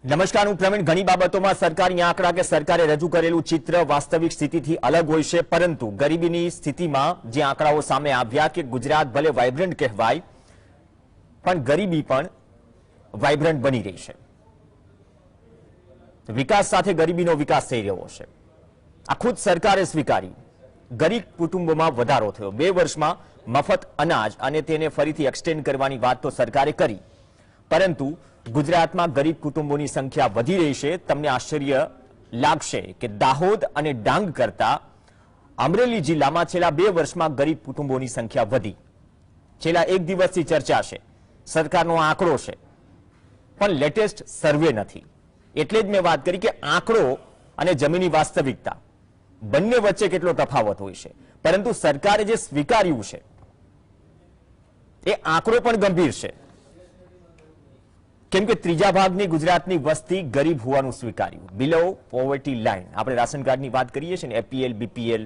નમસ્કાર, હું પ્રવીણ। ઘણી બાબતોમાં સરકારી આંકડા કે સરકારે રજૂ કરેલું ચિત્ર વાસ્તવિક સ્થિતિથી અલગ હોય છે, પરંતુ ગરીબીની સ્થિતિમાં જે આંકડાઓ સામે આવ્યા કે ગુજરાત ભલે વાઇબ્રન્ટ કહેવાય, પણ ગરીબી પણ વાઇબ્રન્ટ બની રહી છે। વિકાસ સાથે ગરીબીનો વિકાસ થઈ રહ્યો છે। આ ખુદ સરકારે સ્વીકારી। ગરીબ કુટુંબોમાં વધારો થયો। 2 વર્ષમાં મફત અનાજ અને તેને ફરીથી એક્સટેન્ડ કરવાની વાત તો સરકારે કરી, પરંતુ ગુજરાતમાં ગરીબ કુટુંબોની સંખ્યા વધી રહી છે। તમને આશ્ચર્ય લાગશે કે દાહોદ અને ડાંગ કરતા અમરેલી જિલ્લામાં છેલ્લા 2 વર્ષમાં ગરીબ કુટુંબોની સંખ્યા વધી। છેલ્લા 1 દિવસથી ચર્ચા છે, સરકારનો આંકડો છે, પણ લેટેસ્ટ સર્વે નથી। એટલે જ મેં વાત કરી કે આંકડો અને જમીની વાસ્તવિકતા બંને વચ્ચે કેટલો તફાવત હોય છે, પરંતુ સરકારે જે સ્વીકાર્યું છે એ આંકડો પણ ગંભીર છે, કેમ કે ત્રીજા ભાગની ગુજરાતની વસ્તી ગરીબ હોવાનું સ્વીકાર્યું। બિલો પોવર્ટી લાઇન, આપણે રાશન કાર્ડની વાત કરીએ છીએ ને, એપીએલ, બીપીએલ,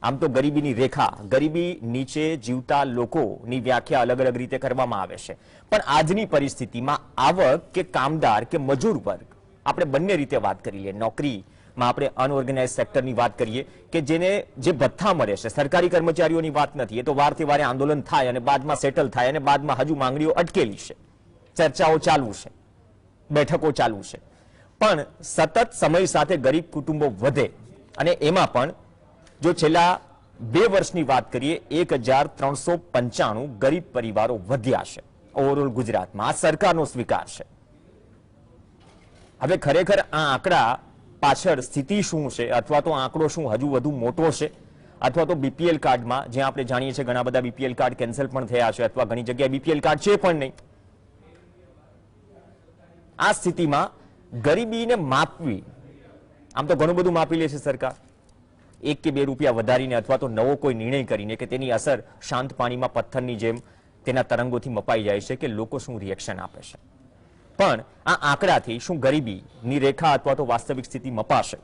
આમ તો ગરીબીની રેખા, ગરીબી નીચે જીવતા લોકોની વ્યાખ્યા અલગ અલગ રીતે કરવામાં આવે છે, પણ આજની પરિસ્થિતિમાં આવક કે કામદાર કે મજૂર વર્ગ, આપણે બંને રીતે વાત કરી લઈએ। નોકરીમાં આપણે અનઓર્ગેનાઇઝ સેક્ટરની વાત કરીએ કે જેને જે ભથ્થા મળે છે, સરકારી કર્મચારીઓની વાત નથી, એ તો વારથી વારે આંદોલન થાય અને બાદમાં સેટલ થાય અને બાદમાં હજુ માંગણીઓ અટકેલી છે, ચર્ચાઓ ચાલુ છે, બેઠકો ચાલુ છે, પણ સતત સમય સાથે ગરીબ કુટુંબો વધે, અને એમાં પણ જો છેલ્લા 2 વર્ષની વાત કરીએ 1395 ગરીબ પરિવારો વધ્યા છે ઓવરઓલ ગુજરાતમાં। આ સરકારનો સ્વીકાર છે। હવે ખરેખર આ આંકડા પાછળ સ્થિતિ શું છે, અથવા તો આંકડો શું હજુ વધુ મોટો છે, અથવા તો બીપીએલ કાર્ડમાં, જ્યાં આપણે જાણીએ છીએ ઘણા બધા બીપીએલ કાર્ડ કેન્સલ પણ થયા છે, અથવા ઘણી જગ્યાએ બીપીએલ કાર્ડ છે પણ નહીં। આ સ્થિતિમાં ગરીબીને માપવી, આમ તો ઘણું બધું માપી લે છે સરકાર, 1 કે 2 રૂપિયા વધારીને અથવા તો નવો કોઈ નિર્ણય કરીને કે તેની અસર શાંત પાણીમાં પથ્થરની જેમ તેના તરંગોથી મપાઈ જાય છે કે લોકો શું રિએક્શન આપે છે, પણ આ આંકડાથી શું ગરીબીની રેખા અથવા તો વાસ્તવિક સ્થિતિ મપાશે?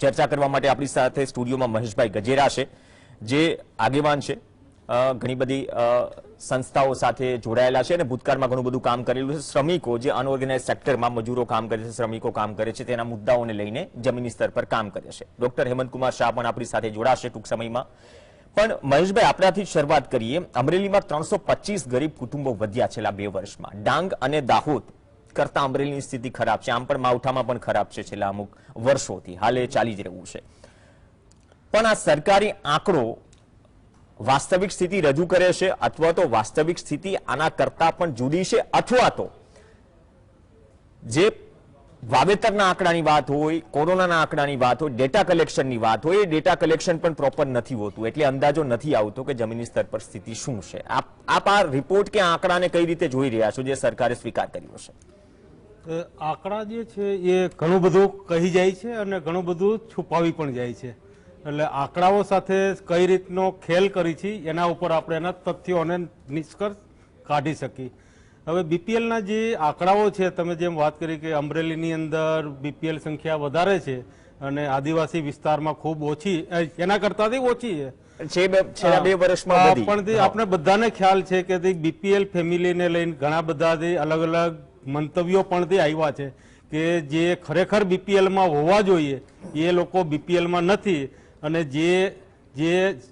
ચર્ચા કરવા માટે આપણી સાથે સ્ટુડિયોમાં મહેશભાઈ ગજેરા છે, જે આગેવાન છે, ઘણી બધી સંસ્થાઓ સાથે જોડાયેલા છે અને ભૂતકાળમાં ઘણું બધું કામ કરેલું છે। શ્રમિકો, જે અનઓર્ગેનાઇઝ સેક્ટરમાં મજૂરો કામ કરે છે, શ્રમિકો કામ કરે છે, તેના મુદ્દાઓને લઈને જમીની સ્તર પર કામ કરે છે। ડોક્ટર હેમંતકુમાર શાહ પણ આપણી સાથે જોડાશે ટૂંક સમયમાં। પણ મહેશભાઈ, આપણાથી શરૂઆત કરીએ। અમરેલીમાં 325 ગરીબ કુટુંબો વધ્યા છેલ્લા 2 વર્ષમાં। ડાંગ અને દાહોદ કરતા અમરેલીની સ્થિતિ ખરાબ છે, આમ પણ માવઠામાં પણ ખરાબ છે છેલ્લા અમુક વર્ષોથી, હાલે ચાલી જ રહ્યું છે। પણ આ સરકારી આંકડો વાસ્તવિક સ્થિતિ રજૂ કરે છે, અથવા તો વાસ્તવિક સ્થિતિ આના કરતા પણ જુદી છે, અથવા તો જે વાવેતરના આંકડાની વાત હોય, કોરોનાના આંકડાની વાત હોય, ડેટા કલેક્શનની વાત હોય, એ ડેટા કલેક્શન પણ પ્રોપર નથી હોતું, એટલે અંદાજો નથી આવતો કે જમીની સ્તર પર સ્થિતિ શું છે। આપ આ રિપોર્ટ કે આંકડાને કઈ રીતે જોઈ રહ્યા છો, જે સરકારે સ્વીકાર કર્યો છે? આંકડા જે છે એ ઘણું બધું કહી જાય છે અને ઘણું બધું છુપાવી પણ જાય છે, એટલે આંકડાઓ સાથે કઈ રીતનો ખેલ કરી છે એના ઉપર આપણે એના તથ્યો અને નિષ્કર્ષ કાઢી શકીએ। હવે બીપીએલના જે આંકડાઓ છે, તમે જેમ વાત કરી કે અમરેલીની અંદર બીપીએલ સંખ્યા વધારે છે અને આદિવાસી વિસ્તારમાં ખૂબ ઓછી, એના કરતાંથી ઓછી છે છેલ્લા 2 વર્ષમાં વધી। પણ આપણે બધાને ખ્યાલ છે કે બીપીએલ ફેમિલીને લઈને ઘણા બધા અલગ અલગ મંતવ્યો પણ આવ્યા છે કે જે ખરેખર બીપીએલમાં હોવા જોઈએ એ લોકો બીપીએલમાં નથી, અને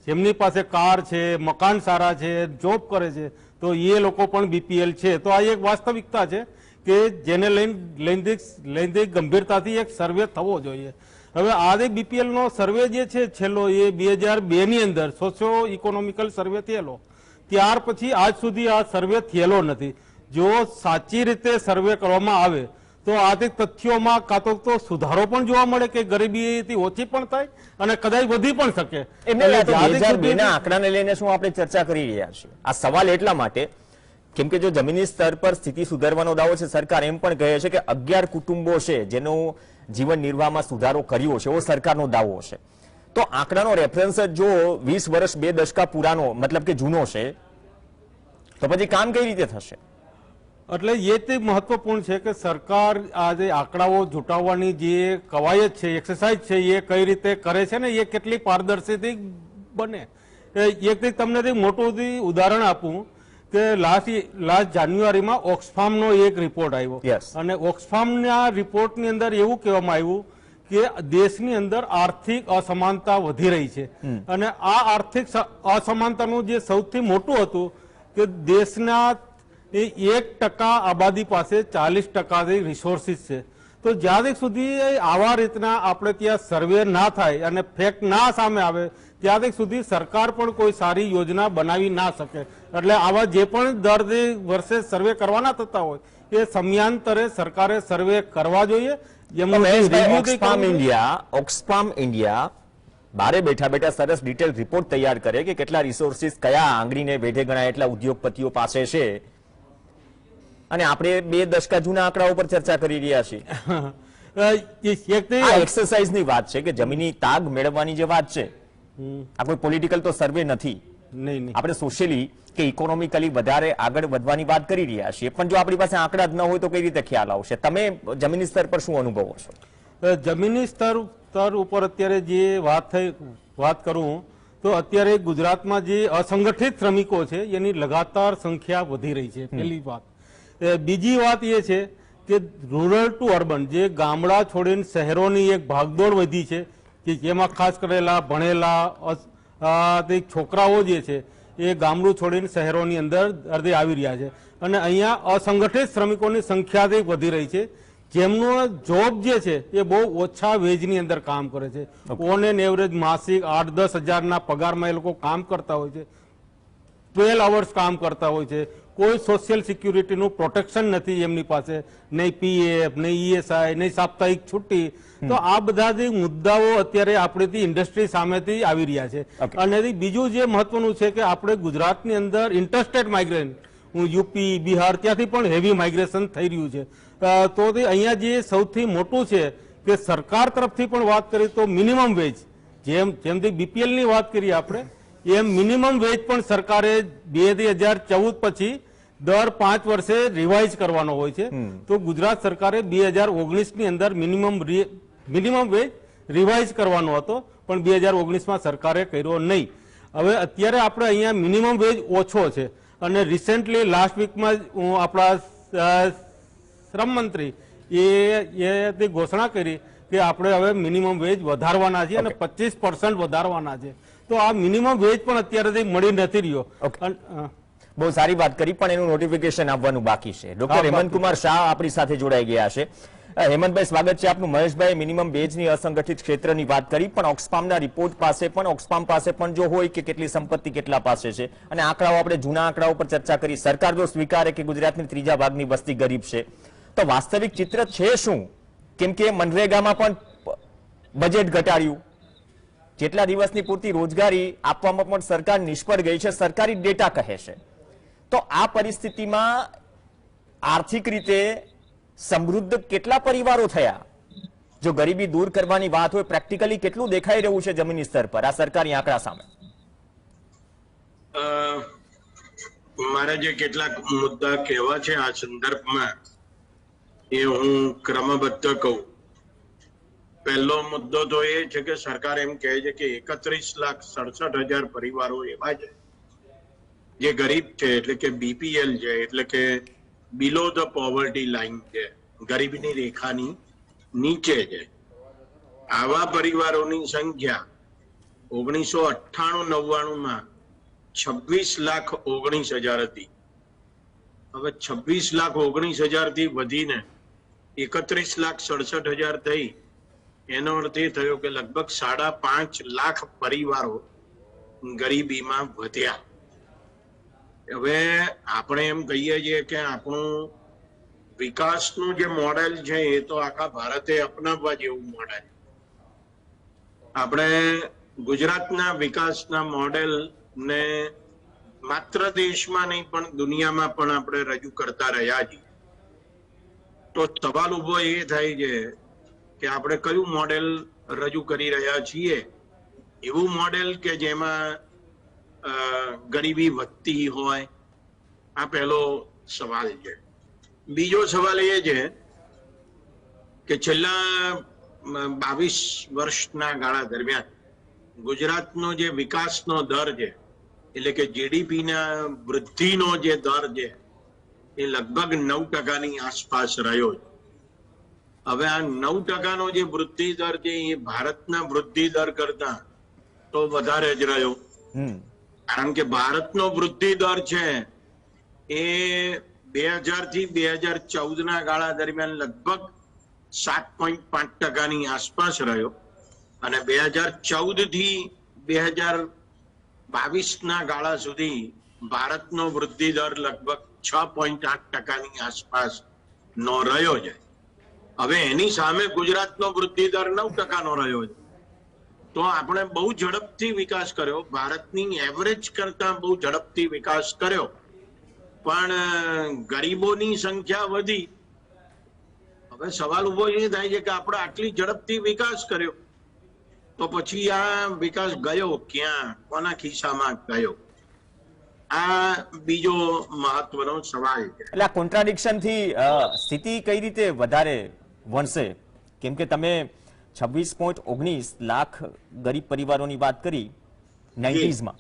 જેમની પાસે કાર છે, મકાન સારા છે, જોબ કરે છે, તો એ લોકો પણ બીપીએલ છે। તો આ એક વાસ્તવિકતા છે કે જેને લઈને લૈંગિક ગંભીરતાથી એક સર્વે થવો જોઈએ। હવે આ બીપીએલનો સર્વે જે છે છેલ્લો, એ 2002ની અંદર સોશિયો ઇકોનોમિકલ સર્વે થયેલો, ત્યાર પછી આજ સુધી આ સર્વે થયેલો નથી। જો સાચી રીતે સર્વે કરવામાં આવે તો આર્થિક તથ્યોમાં કાં તો સુધારો પણ જોવા મળે કે ગરીબી ઓછી પણ થાય અને કદાચ વધી પણ શકે। આંકડાને લઈને શું આપણે ચર્ચા કરી રહ્યા છીએ? આ સવાલ એટલા માટે કેમ કે જો જમીની સ્તર પર સ્થિતિ સુધારવાનો દાવો છે, સરકાર એમ પણ કહે છે કે 11 કુટુંબો છે જેનો જીવન નિર્વાહમાં સુધારો કર્યો છે, એવો સરકારનો દાવો છે। તો આંકડાનો રેફરન્સ જો 20 વર્ષ 2 દશકા પુરાનો, મતલબ કે જૂનો છે, તો પછી કામ કઈ રીતે થશે? એટલે એ તે મહત્વપૂર્ણ છે કે સરકાર આ જે આંકડાઓ જુટાવવાની જે કવાયત છે, એક્સરસાઇઝ છે, એ કઈ રીતે કરે છે ને એ કેટલી પારદર્શીથી બને। એક તમને મોટું ઉદાહરણ આપું કે લાસ્ટ જાન્યુઆરીમાં ઓક્સફાર્મનો એક રિપોર્ટ આવ્યો Yes. અને ઓક્સફાર્મના રિપોર્ટની અંદર એવું કહેવામાં આવ્યું કે દેશની અંદર આર્થિક અસમાનતા વધી રહી છે અને આ આર્થિક અસમાનતાનું જે સૌથી મોટું હતું કે દેશના 1% આબાદી પાસે 40% રિસોર્સિસ છે. તો જ્યાં સુધી આવા રીતના આપણે ત્યાં સર્વે ના થાય અને ફેક્ટ ના સામે આવે ત્યાં સુધી સરકાર પણ કોઈ સારી યોજના બનાવી ના શકે. એટલે આવા જે પણ દર વર્ષે સર્વે કરવાના થતા હોય એ સમયાંતરે સરકારે સર્વે કરવા જોઈએ. એમનું જે review તે કરવું જોઈએ. ઓક્સફાર્મ ઇન્ડિયા બારે બેઠા બેઠા સરસ ડિટેલ રિપોર્ટ તૈયાર કરે કે કેટલા રિસોર્સિસ કયા આંગળીને વેઢે ગણાય એટલા ઉદ્યોગપતિઓ પાસે છે અને આપણે 2 દશકા જૂના આંકડા ઉપર ચર્ચા કરી રહ્યા છીએ. આ એક્સરસાઇઝની વાત છે કે જમીની તાગ મેળવવાની જે વાત છે, આ કોઈ પોલિટિકલ તો સર્વે નથી. નહીં આપણે સોશિયલી કે ઇકોનોમિકલી વધારે આગળ વધવાની વાત કરી રહ્યા છીએ, પણ જો આપણી પાસે આંકડા જ ન હોય તો કઈ રીતે ખ્યાલ આવશે? તમે જમીની સ્તર પર શું અનુભવો છો? જમીની સ્તર ઉપર અત્યારે જે વાત કરું તો અત્યારે ગુજરાતમાં જે અસંગઠિત શ્રમિકો છે એની લગાતાર સંખ્યા વધી રહી છે. પહેલી વાત. બીજી વાત એ છે કે રૂરલ ટુ અર્બન, જે ગામડા છોડીને શહેરોની એક ભાગદોડ વધી છે કે જેમાં ખાસ કરેલા ભણેલા છોકરાઓ જે છે એ ગામડું છોડીને શહેરોની અંદર અર્ધે આવી રહ્યા છે અને અહીંયા અસંગઠિત શ્રમિકોની સંખ્યા વધી રહી છે જેમનો જોબ જે છે એ બહુ ઓછા વેજની અંદર કામ કરે છે. ઓન એન એવરેજ માસિક 8-10 હજારના પગારમાં એ લોકો કામ કરતા હોય છે, 12 અવર્સ કામ કરતા હોય છે. કોઈ સોશિયલ સિક્યુરિટીનું પ્રોટેક્શન નથી એમની પાસે, નહીં પીએફ, નહીં ઈએસઆઈ, નહીં સાપ્તાહિક છુટ્ટી. તો આ બધા જે મુદ્દાઓ અત્યારે આપણી ઇન્ડસ્ટ્રી સામેથી આવી રહ્યા છે. અને બીજું જે મહત્વનું છે કે આપણે ગુજરાતની અંદર ઇન્ટરસ્ટેટ માઇગ્રેશન, યુપી, બિહાર ત્યાંથી પણ હેવી માઇગ્રેશન થઈ રહ્યું છે. તો અહીંયા જે સૌથી મોટું છે કે સરકાર તરફથી પણ વાત કરીએ તો મિનિમમ વેજ, જેમથી બીપીએલ ની વાત કરીએ આપણે, એમ મિનિમમ વેજ પણ સરકારે 2014 પછી દર 5 વર્ષે રિવાઇઝ કરવાનો હોય છે. તો ગુજરાત સરકારે 2019 ની અંદર મિનિમમ વેજ રિવાઇઝ કરવાનો હતો, પણ 2019માં સરકારે કર્યો નહીં. હવે અત્યારે આપણે અહીંયા મિનિમમ વેજ ઓછો છે અને રિસેન્ટલી લાસ્ટ વીકમાં આપણા શ્રમ મંત્રી એ ઘોષણા કરી કે આપણે હવે મિનિમમ વેજ વધારવાના છે અને 25% વધારવાના છે. તો આ મિનિમમ વેજ પણ અત્યારે મળી નથી રહ્યો. બહુ સારી વાત કરી, પણ એનું નોટિફિકેશન આવવાનું બાકી છે. ડોક્ટર હેમંતકુમાર શાહ આપણી સાથે જોડાઈ ગયા છે. હેમંતભાઈ, સ્વાગત છે આપનું. મહેશભાઈ મિનિમમ વેજની અસંગઠિત ક્ષેત્રની વાત કરી, પણ ઓક્સફાર્મના રિપોર્ટ પાસે પણ, ઓક્સફાર્મ પાસે પણ જો હોય કે કેટલી સંપત્તિ કેટલા પાસે છે અને આંકડાઓ આપણે જૂના આંકડાઓ પર ચર્ચા કરી, સરકાર જો સ્વીકારે કે ગુજરાતની 3જા ભાગની વસ્તી ગરીબ છે, તો વાસ્તવિક ચિત્ર છે શું? કેમ કે મનરેગામાં પણ બજેટ ઘટાડ્યું, જેટલા દિવસની પૂરતી રોજગારી આપવામાં પણ સરકાર નિષ્ફળ ગઈ છે, સરકારી ડેટા કહે છે. તો આ પરિસ્થિતિમાં આર્થિક રીતે સમૃદ્ધ કેટલા પરિવારો થયા? જો ગરીબી દૂર કરવાની વાત હોય, પ્રેક્ટિકલી કેટલું દેખાઈ રહ્યું છે જમીની સ્તર પર આ સરકારી આંકડા સામે? મારે જે કેટલાક મુદ્દા કહેવા છે આ સંદર્ભમાં એ હું ક્રમબદ્ધ કહું. પહેલો મુદ્દો તો એ છે કે સરકાર એમ કહે છે કે 31,67,000 પરિવારો એવા છે જે ગરીબ છે, એટલે કે બીપીએલ છે, એટલે કે બિલો ધ પોવર્ટી લાઇન છે, ગરીબીની રેખાની નીચે છે. આવા પરિવારોની સંખ્યા 1998-99માં 26,19,000 હતી. હવે 26,19,000 થી વધીને 31,67,000 થઈ. એનો અર્થ એ થયો કે લગભગ 5.5 લાખ પરિવારો ગરીબીમાં વધ્યા. હવે આપણે એમ કહીએ છીએ કે આપણું વિકાસનું જે મોડેલ છે એ તો આખા ભારતે અપનાવવા જેવું મોડેલ. આપણે ગુજરાતના વિકાસના મોડેલ ને માત્ર દેશમાં નહીં પણ દુનિયામાં પણ આપણે રજૂ કરતા રહ્યા છીએ. તો સવાલ ઉભો એ થાય છે કે આપણે કયું મોડેલ રજૂ કરી રહ્યા છીએ? એવું મોડેલ કે જેમાં ગરીબી વધતી હોય? આ પહેલો સવાલ છે. બીજો સવાલ એ છે કે છેલ્લા 22 વર્ષના ગાળા દરમિયાન ગુજરાતનો જે વિકાસનો દર છે એટલે કે જીડીપી ના વૃદ્ધિનો જે દર છે એ લગભગ 9% આસપાસ રહ્યો છે. હવે આ 9%નો જે વૃદ્ધિ દર છે એ ભારતના વૃદ્ધિ દર કરતા તો વધારે જ રહ્યો. કારણ કે ભારતનો વૃદ્ધિ દર છે એ 2000 થી 2014 ના ગાળા દરમિયાન લગભગ 7.5% આસપાસ રહ્યો અને 2014 થી 2022 ના ગાળા સુધી ભારતનો વૃદ્ધિ દર લગભગ 6.8% આસપાસ નો રહ્યો છે. હવે એની સામે ગુજરાતનો વૃદ્ધિ દર 9% નો રહ્યો છે. તો આપણે બહુ ઝડપથી વિકાસ કર્યો, ભારતની એવરેજ કરતા બહુ ઝડપથી વિકાસ કર્યો, પણ ગરીબોની સંખ્યા વધી. હવે સવાલ ઉભો એ થાય છે કે આપણે આટલી ઝડપથી વિકાસ કર્યો તો પછી આ વિકાસ ગયો ક્યાં, કોના ખિસ્સામાં ગયો? આ બીજો મહત્વનો સવાલ છે. એટલે આ કોન્ટ્રાડિક્શન થી સ્થિતિ કઈ રીતે વધારે વણશે? કેમ કે તમે 26.19 લાખ ગરીબ પરિવારોની વાત કરી 90s માં,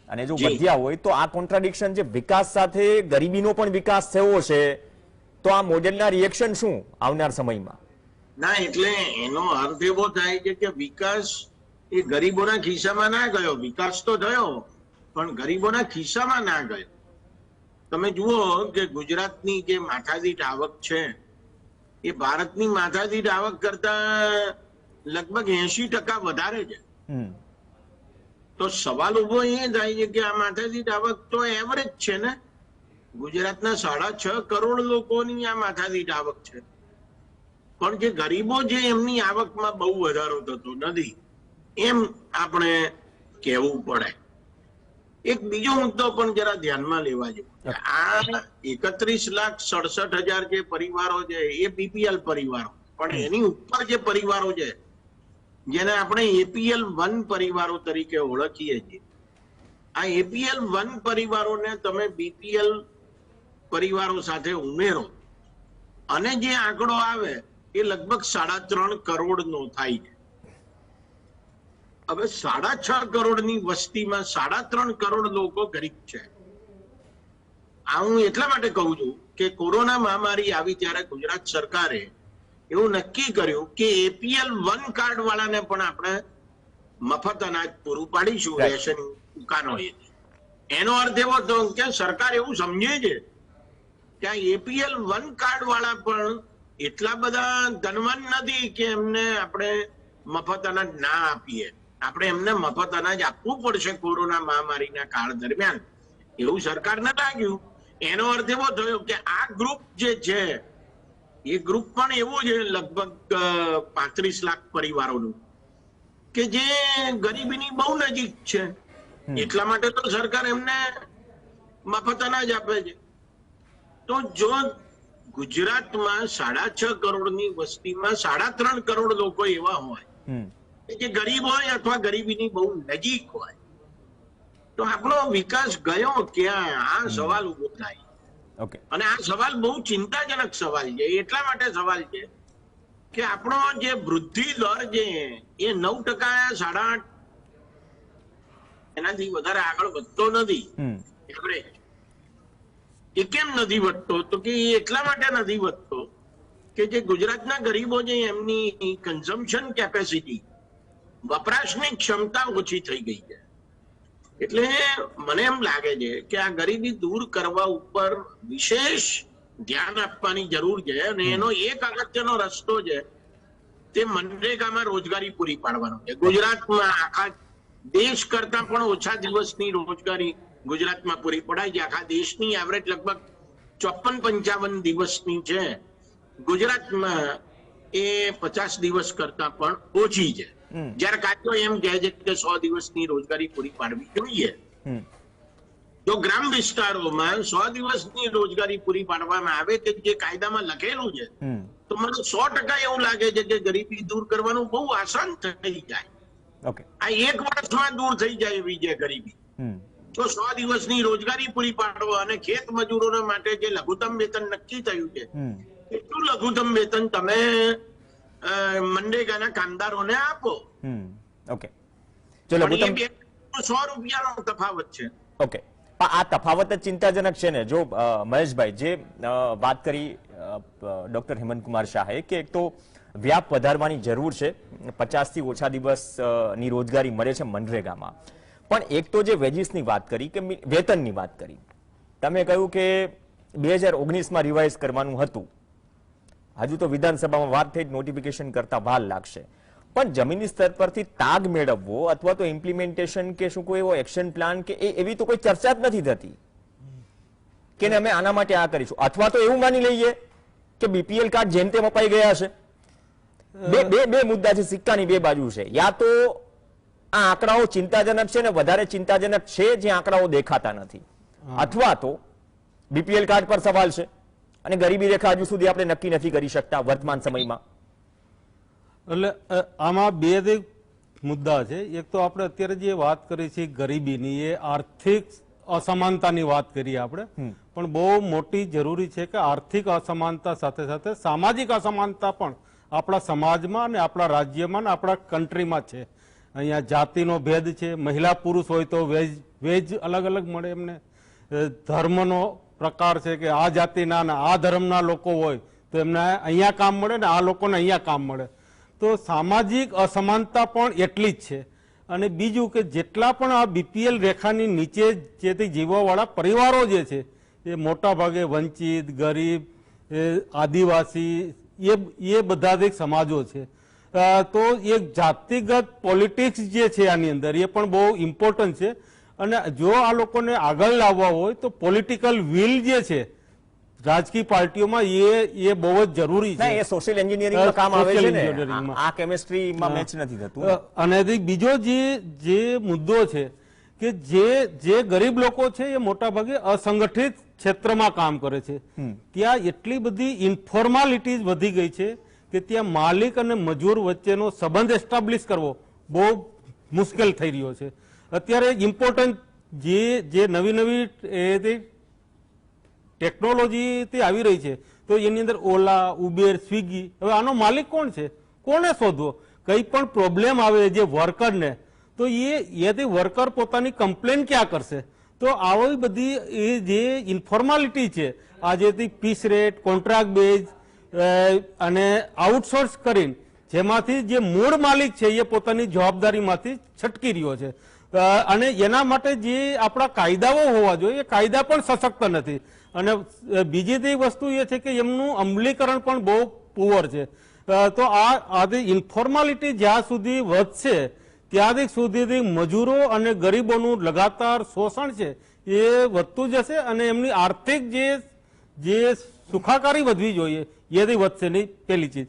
અને જો વધ્યા હોય તો આ કોન્ટ્રાડિક્શન જે વિકાસ સાથે ગરીબીનો પણ વિકાસ થયો છે, તો આ મોડેલના રિએક્શન શું આવનાર સમયમાં? ના, એટલે એનો અર્થ એવો થાય છે કે વિકાસ એ ગરીબોના ખિસ્સામાં ના ગયો. વિકાસ તો થયો પણ ગરીબોના ખિસ્સામાં ના ગયો. તમે જુઓ કે ગુજરાતની જે માથાદીઠ આવક છે એ ભારતની માથાદીઠ આવક કરતા લગભગ 80% વધારે છે. તો સવાલ ઉભો એ થાય છે કે આ માથાદીઠ આવક તો એવરેજ છે ને. ગુજરાતના 6.5 કરોડ લોકોની આ માથાદીઠ આવક છે, પણ જે ગરીબો છે એમની આવકમાં બહુ વધારો થતો નથી, એમ આપણે કહેવું પડે. એક બીજો મુદ્દો પણ જરા ધ્યાનમાં લેવા જેવો. આ 31,67,000 જે પરિવારો છે એ બીપીએલ પરિવારો, પણ એની ઉપર જે પરિવારો છે જેને આપણે APL 1 પરિવારો તરીકે ઓળખીએ છીએ, આ APL 1 પરિવારોને તમે બીપીએલ પરિવારો સાથે ઉમેરો અને જે આંકડો આવે એ લગભગ 3.5 કરોડનો થાય છે. હવે 6.5 કરોડની વસ્તીમાં 3.5 કરોડ લોકો ગરીબ છે. આ હું એટલા માટે કહું છું કે કોરોના મહામારી આવી ત્યારે ગુજરાત સરકારે એવું નક્કી કર્યું કે APL 1 કાર્ડ વાળાને પણ આપણે મફત અનાજ પૂરું પાડીશું રેશન દુકાનોએ. એનો અર્થ એવો હતો કે સરકાર એવું સમજે છે કે આ APL 1 કાર્ડ વાળા પણ એટલા બધા ધનવાન નથી કે એમને આપણે મફત અનાજ ના આપીએ. આપણે એમને મફત અનાજ આપવું પડશે કોરોના મહામારીના કાળ દરમિયાન, એવું સરકારને લાગ્યું. એનો અર્થ એવો થયો કે આ ગ્રુપ જે છે એ ગ્રુપ પણ એવું છે લગભગ 35 લાખ પરિવારોનું કે જે ગરીબીની બહુ નજીક છે. એટલા માટે તો સરકાર એમને મફત અનાજ આપે છે. તો જો ગુજરાતમાં 6.5 કરોડની વસ્તીમાં 3.5 કરોડ લોકો એવા હોય કે ગરીબ હોય અથવા ગરીબીની બહુ નજીક હોય, તો આપણો વિકાસ ગયો ક્યાં? આ સવાલ ઉભો થાય. અને આ સવાલ બહુ ચિંતાજનક સવાલ છે. એટલા માટે સવાલ છે કે આપણો જે વૃદ્ધિ દર છે એ 9%, 8.5 એનાથી વધારે આગળ વધતો નથી. એ કેમ નથી વધતો? તો કે એટલા માટે નથી વધતો કે જે ગુજરાતના ગરીબો છે એમની કન્ઝમ્પશન કેપેસિટી, વપરાશની ક્ષમતા ઓછી થઈ ગઈ છે. એટલે મને એમ લાગે છે કે આ ગરીબી દૂર કરવા ઉપર વિશેષ ધ્યાન આપવાની જરૂર છે. અને એનો એક અગત્યનો રસ્તો છે તે મનરેગામાં રોજગારી પૂરી પાડવાનો છે. ગુજરાતમાં આખા દેશ કરતા પણ ઓછા દિવસની રોજગારી ગુજરાતમાં પૂરી પડાય છે. આખા દેશની એવરેજ લગભગ 54-55 દિવસની છે. ગુજરાતમાં એ 50 દિવસ કરતા પણ ઓછી છે. જયારે કાયદો એમ કહે છે કે 100 દિવસની રોજગારી પૂરી પાડવી જોઈએ. જો ગ્રામ વિસ્તારોમાં 100 દિવસની રોજગારી પૂરી પાડવામાં આવે કે જે કાયદામાં લખેલું છે, તો મને 100% એવું લાગે છે કે ગરીબી દૂર કરવાનું બહુ આસાન થઈ જાય. આ 1 વર્ષમાં દૂર થઈ જાય એવી છે ગરીબી. જો 100 દિવસની રોજગારી પૂરી પાડવો અને ખેત મજૂરોના માટે જે લઘુત્તમ વેતન નક્કી થયું છે એટલું લઘુત્તમ વેતન તમે મનરેગાના કામદારોને આપો. ₹100 તફાવત છે. ઓકે, પણ આ તફાવત જ ચિંતાજનક છે ને. જો મહેશભાઈ જે વાત કરી ડોક્ટર હેમંતકુમાર શાહે કે એક તો વ્યાપ વધારવાની જરૂર છે, 50 થી ઓછા દિવસની રોજગારી મળે છે મનરેગામાં, પણ એક તો જે વેજીસની વાત કરી કે વેતનની વાત કરી, તમે કહ્યું કે 2019માં રિવાઇઝ કરવાનું હતું, હજુ તો વિધાનસભામાં વાત થઈ, નોટિફિકેશન કરતા વાર લાગશે, પણ જમીની સ્તર પરથી તાગ મેળવવો અથવા તો ઇમ્પ્લિમેન્ટેશન કે શું કોઈ એવો એક્શન પ્લાન કે એવી તો કોઈ ચર્ચા જ નથી થતી કે અમે આના માટે આ કરીશું, અથવા તો એવું માની લઈએ કે બીપીએલ કાર્ડ જેમ તેમ અપાઈ ગયા છે. બે મુદ્દા છે, સિક્કાની બે બાજુ છે. યા તો આ આંકડાઓ ચિંતાજનક છે ને વધારે ચિંતાજનક છે જે આંકડાઓ દેખાતા નથી, અથવા તો બીપીએલ કાર્ડ પર સવાલ છે અને ગરીબી રેખા હજુ સુધી આપણે નક્કી નથી કરી શકતા વર્તમાન સમયમાં. એટલે આમાં બે મુદ્દા છે. એક તો આપણે અત્યારે જે વાત કરી છે ગરીબીની, એ આર્થિક અસમાનતાની વાત કરીએ આપણે, પણ બહુ મોટી જરૂરી છે કે આર્થિક અસમાનતા સાથે સાથે સામાજિક અસમાનતા પણ આપણા સમાજમાં અને આપણા રાજ્યમાં અને આપણા કન્ટ્રીમાં છે. અહીંયા જાતિનો ભેદ છે, મહિલા પુરુષ હોય તો વેજ અલગ અલગ મળે એમને, ધર્મનો પ્રકાર છે કે આ જાતિના અને આ ધર્મના લોકો હોય તો એમને અહીંયા કામ મળે ને આ લોકોને અહીંયા કામ મળે. તો સામાજિક અસમાનતા પણ એટલી જ છે. અને બીજું કે જેટલા પણ આ બીપીએલ રેખાની નીચે જેથી જીવવાવાળા પરિવારો જે છે એ મોટા ભાગે વંચિત, ગરીબ, આદિવાસી, એ બધા જ સમાજો છે. તો એક જાતિગત પોલિટિક્સ જે છે આની અંદર એ પણ બહુ ઇમ્પોર્ટન્ટ છે. અને જો આ લોકોને આગળ લાવવા હોય તો પોલિટિકલ વિલ જે છે રાજકીય પાર્ટીઓમાં એ બહુ જ જરૂરી છે. એ સોશિયલ એન્જિનિયરિંગમાં કામ આવે છે ને, આ કેમિસ્ટ્રીમાં મેચ નથી થતું. અને બીજો જે મુદ્દો છે કે જે ગરીબ લોકો છે એ મોટા ભાગે અસંગઠિત ક્ષેત્રમાં કામ કરે છે. ત્યાં એટલી બધી ઇન્ફોર્માલિટીઝ વધી ગઈ છે કે ત્યાં માલિક અને મજૂર વચ્ચેનો સંબંધ એસ્ટાબ્લિશ કરવો બહુ મુશ્કેલ થઈ રહ્યો છે. અત્યારે ઇમ્પોર્ટન્ટ જે નવી ટેકનોલોજી આવી રહી છે તો એની અંદર ઓલા, ઉબેર, સ્વિગી, હવે આનો માલિક કોણ છે, કોને શોધવો? કઈ પણ પ્રોબ્લેમ આવે જે વર્કરને, તો એ વર્કર પોતાની કમ્પ્લેન ક્યાં કરશે? તો આવી બધી જે ઇન્ફોર્માલિટી છે, આ જે પીસ રેટ, કોન્ટ્રાક્ટ બેઝ અને આઉટસોર્સ કરીને જેમાંથી જે મૂળ માલિક છે એ પોતાની જવાબદારીમાંથી છટકી રહ્યો છે. અને એના માટે જે આપણા કાયદાઓ હોવા જોઈએ એ કાયદા પણ સશક્ત નથી. અને બીજી વસ્તુ એ છે કે એમનું અમલીકરણ પણ બહુ પુઅર છે. તો આ ઇન્ફોર્માલિટી જ્યાં સુધી વધશે ત્યાં સુધી મજૂરો અને ગરીબોનું લગાતાર શોષણ છે એ વધતું જશે અને એમની આર્થિક જે સુખાકારી વધવી જોઈએ એ વધશે નહીં, પહેલી ચીજ.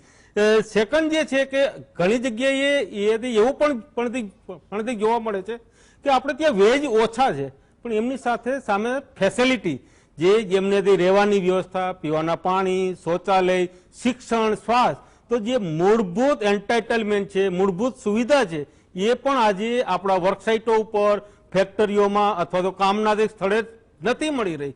સેકન્ડ જે છે કે ઘણી જગ્યાએ એવું પણ જોવા મળે છે કે આપણે ત્યાં વેજ ઓછા છે પણ એમની સામે ફેસિલિટી જેમને રહેવાની વ્યવસ્થા, પીવાના પાણી, શૌચાલય, શિક્ષણ, સ્વાસ્થ્ય, તો જે મૂળભૂત એન્ટાઇટલમેન્ટ છે, મૂળભૂત સુવિધા છે એ પણ આજે આપણા વર્કસાઇટો ઉપર, ફેક્ટરીઓમાં અથવા તો કામના સ્થળે નથી મળી રહી.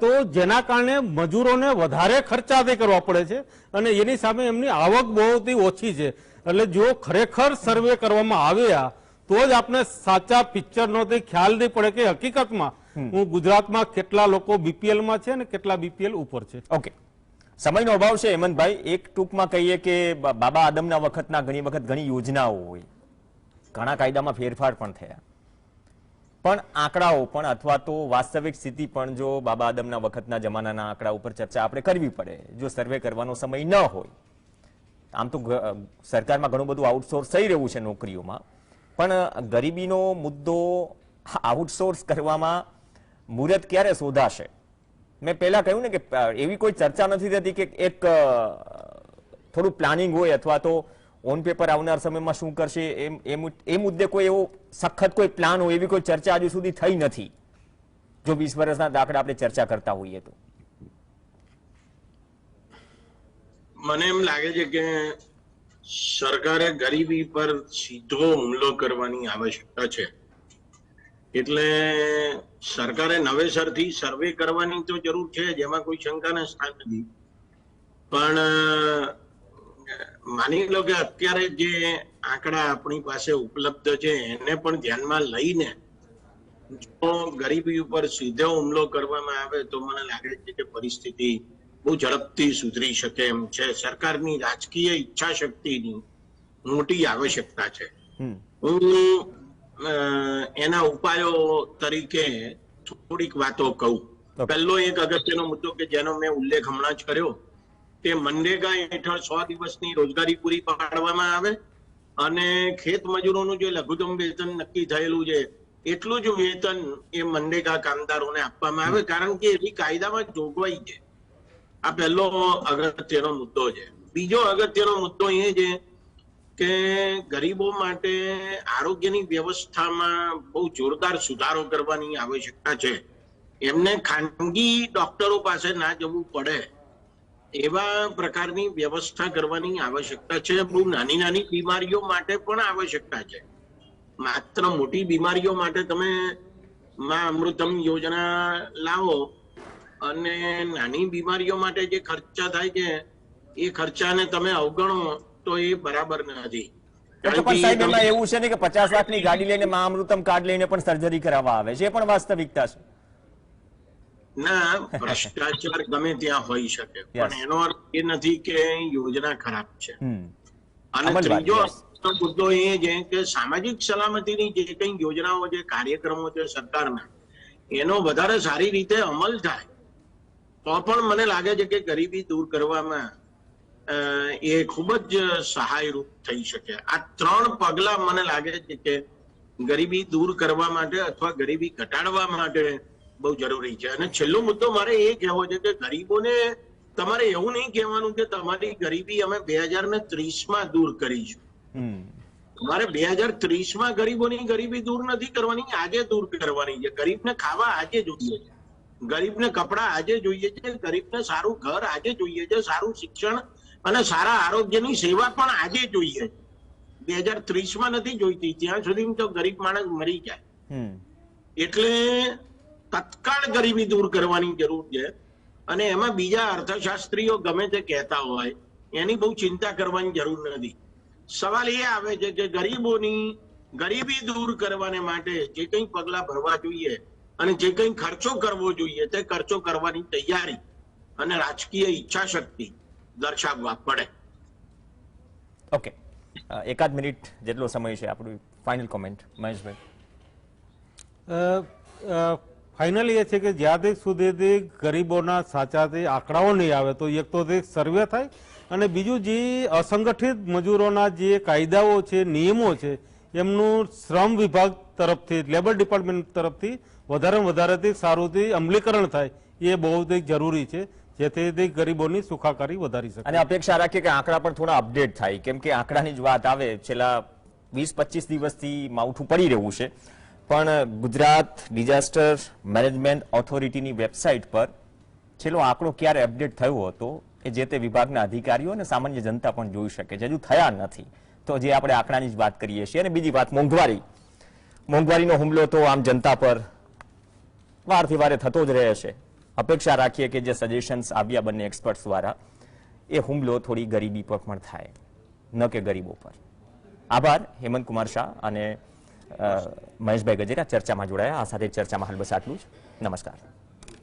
તો જેના કારણે મજૂરોને વધારે ખર્ચા કરવા પડે છે અને એની સામે એમની આવક બહુ ઓછી છે. એટલે જો ખરેખર સર્વે કરવામાં આવ્યા તો જ આપણે સાચા પિક્ચરનો ખ્યાલ નહીં પડે કે હકીકતમાં ગુજરાતમાં કેટલા લોકો બીપીએલમાં છે અને કેટલા બીપીએલ ઉપર છે. ઓકે, સમયનો અભાવ છે હેમંતભાઈ. એક ટૂંકમાં કહીએ કે બાબા આદમના વખતના ઘણી વખત ઘણી યોજનાઓ હોય, ઘણા કાયદામાં ફેરફાર પણ થયા, પણ આંકડાઓ પણ અથવા તો વાસ્તવિક સ્થિતિ પણ જો બાબા આદમના વખતના જમાનાના આંકડા ઉપર ચર્ચા આપણે કરવી પડે, જો સર્વે કરવાનો સમય ન હોય. આમ તો સરકારમાં ઘણું બધું આઉટસોર્સ થઈ રહ્યું છે નોકરીઓમાં, પણ ગરીબીનો મુદ્દો આઉટસોર્સ કરવામાં મુહૂર્ત ક્યારે શોધાશે? મેં પહેલા કહ્યું ને કે એવી કોઈ ચર્ચા નથી થતી કે એક થોડું પ્લાનિંગ હોય અથવા તો ઓન પેપર આવનાર સમયમાં શું કરશે એ મુદ્દે કોઈ એવો સખત કોઈ પ્લાન હોય, એવી કોઈ ચર્ચા હજુ સુધી થઈ નથી. જો 20 વર્ષના દાખલા આપણે ચર્ચા કરતા હોઈએ તો મને એમ લાગે છે કે સરકારે ગરીબી પર સીધો હુમલો કરવાની આવશ્યકતા છે. એટલે સરકારે નવેસરથી સર્વે કરવાની તો જરૂર છે, જેમાં કોઈ શંકાને સ્થાન નથી, પણ માની લો કે અત્યારે જે આંકડા આપણી પાસે ઉપલબ્ધ છે એને પણ ધ્યાનમાં લઈને જો ગરીબી ઉપર સીધો હુમલો કરવામાં આવે તો મને લાગે છે કે પરિસ્થિતિ બહુ ઝડપથી સુધરી શકે એમ છે. સરકારની રાજકીય ઈચ્છા શક્તિની મોટી આવશ્યકતા છે. હું એના ઉપાયો તરીકે થોડીક વાતો કહું. પહેલો એક અગત્યનો મુદ્દો કે જેનો મેં ઉલ્લેખ હમણાં જ કર્યો કે મનરેગા હેઠળ 100 દિવસની રોજગારી પૂરી પાડવામાં આવે અને ખેત મજૂરોનું જે લઘુત્તમ વેતન નક્કી થયેલું છે એટલું જ વેતન એ મનરેગા કામદારોને આપવામાં આવે, કારણ કે એવી કાયદામાં જોગવાઈ છે. આ પહેલો અગત્યનો મુદ્દો છે. બીજો અગત્યનો મુદ્દો એ છે કે ગરીબો માટે આરોગ્યની વ્યવસ્થામાં બહુ જોરદાર સુધારો કરવાની આવશ્યકતા છે. એમને ખાનગી ડોક્ટરો પાસે ના જવું પડે એવા પ્રકારની વ્યવસ્થા કરવાની આવશ્યકતા છે. બહુ નાની નાની બીમારીઓ માટે પણ આવશ્યકતા છે. માત્ર મોટી બીમારીઓ માટે તમે માં અમૃતમ યોજના લાવો અને નાની બીમારીઓ માટે જે ખર્ચા થાય છે એ ખર્ચાને તમે અવગણો તો એ બરાબર નથી. પણ સાહેબ એમાં એવું છે ને કે 50 લાખની ગાડી લઈને મા અમૃતમ કાર્ડ લઈને પણ સર્જરી કરાવવા આવે છે, એ પણ વાસ્તવિકતા છે. ના, ભ્રષ્ટાચાર ગમે ત્યાં હોઈ શકે, પણ એનો અર્થ એ નથી કે યોજના ખરાબ છે. અને ત્રીજો મુદ્દો એ છે કે સામાજિક સલામતીની જે કઈ યોજનાઓ છે, કાર્યક્રમો છે સરકારના, એનો વધારે સારી રીતે અમલ થાય તો પણ મને લાગે છે કે ગરીબી દૂર કરવામાં એ ખૂબ જ સહાયરૂપ થઈ શકે. આ 3 પગલા મને લાગે છે કે ગરીબી દૂર કરવા માટે અથવા ગરીબી ઘટાડવા માટે બહુ જરૂરી છે. અને છેલ્લો મુદ્દો મારે એ કહેવો છે કે ગરીબોને તમારે એવું નહીં કહેવાનું કે તમારી ગરીબી અમે 2030માં દૂર કરીશું. તમારે 2030માં ગરીબોની ગરીબી દૂર નથી કરવાની, આજે દૂર કરવાની છે. ગરીબને ખાવા આજે જોઈએ છે, ગરીબને કપડા આજે જોઈએ છે, ગરીબને સારું ઘર આજે જોઈએ છે, સારું શિક્ષણ અને સારા આરોગ્યની સેવા પણ આજે જોઈએ છે. 2030માં નથી જોઈતી, ત્યાં સુધી તો ગરીબ માણસ મરી જાય. એટલે તત્કાળ ગરીબી દૂર કરવાની જરૂર છે. અને એમાં બીજા અર્થશાસ્ત્રીઓ ગમે તે કહેતા હોય એની બહુ ચિંતા કરવાની જરૂર નથી. સવાલ એ આવે છે કે ગરીબોની ગરીબી દૂર કરવાને માટે જે કંઈ પગલા ભરવા જોઈએ અને જે કંઈ ખર્ચો કરવો જોઈએ તે ખર્ચો કરવાની તૈયારી અને રાજકીય ઈચ્છા શક્તિ દર્શાવવા પડે. ઓકે, 1 મિનિટ જેટલો સમય છે આપણું ફાઇનલ કોમેન્ટ મહેશભાઈ. ફાઇનલી એ છે કે જ્યાં સુધી ગરીબોના સાચા આંકડાઓ નહીં આવે તો એક તો સર્વે થાય અને બીજું જે અસંગઠિત મજૂરોના જે કાયદાઓ છે, નિયમો છે, એમનું શ્રમ વિભાગ તરફથી, લેબર ડિપાર્ટમેન્ટ તરફથી વધારે સારું અમલીકરણ થાય એ બહુ જરૂરી છે, જેથી ગરીબોની સુખાકારી વધારી શકે. અને અપેક્ષા રાખીએ કે આંકડા પણ થોડા અપડેટ થાય, કેમ કે આંકડાની જ વાત આવે છેલ્લા 20-25 દિવસથી માવઠું પડી રહ્યું છે, પણ ગુજરાત ડિઝાસ્ટર મેનેજમેન્ટ ઓથોરિટીની વેબસાઇટ પર છેલ્લો આંકડો ક્યારે અપડેટ થયો હતો એ જે તે વિભાગના અધિકારીઓ અને સામાન્ય જનતા પણ જોઈ શકે છે. હજુ થયા નથી તો જે આપણે આંકડાની જ વાત કરીએ છીએ. અને બીજી વાત મોંઘવારીનો હુમલો તો આમ જનતા પર વારથી વારે થતો જ રહે છે. અપેક્ષા રાખીએ કે જે સજેશન્સ આવ્યા બંને એક્સપર્ટ્સ દ્વારા એ હુમલો થોડી ગરીબી પર પણ થાય, ન કે ગરીબો પર. આભાર હેમંત કુમાર શાહ અને મહેશભાઈ ગજેરા ચર્ચામાં જોડાયા. આ સાથે ચર્ચામાં હાલ બસ આટલું જ. નમસ્કાર.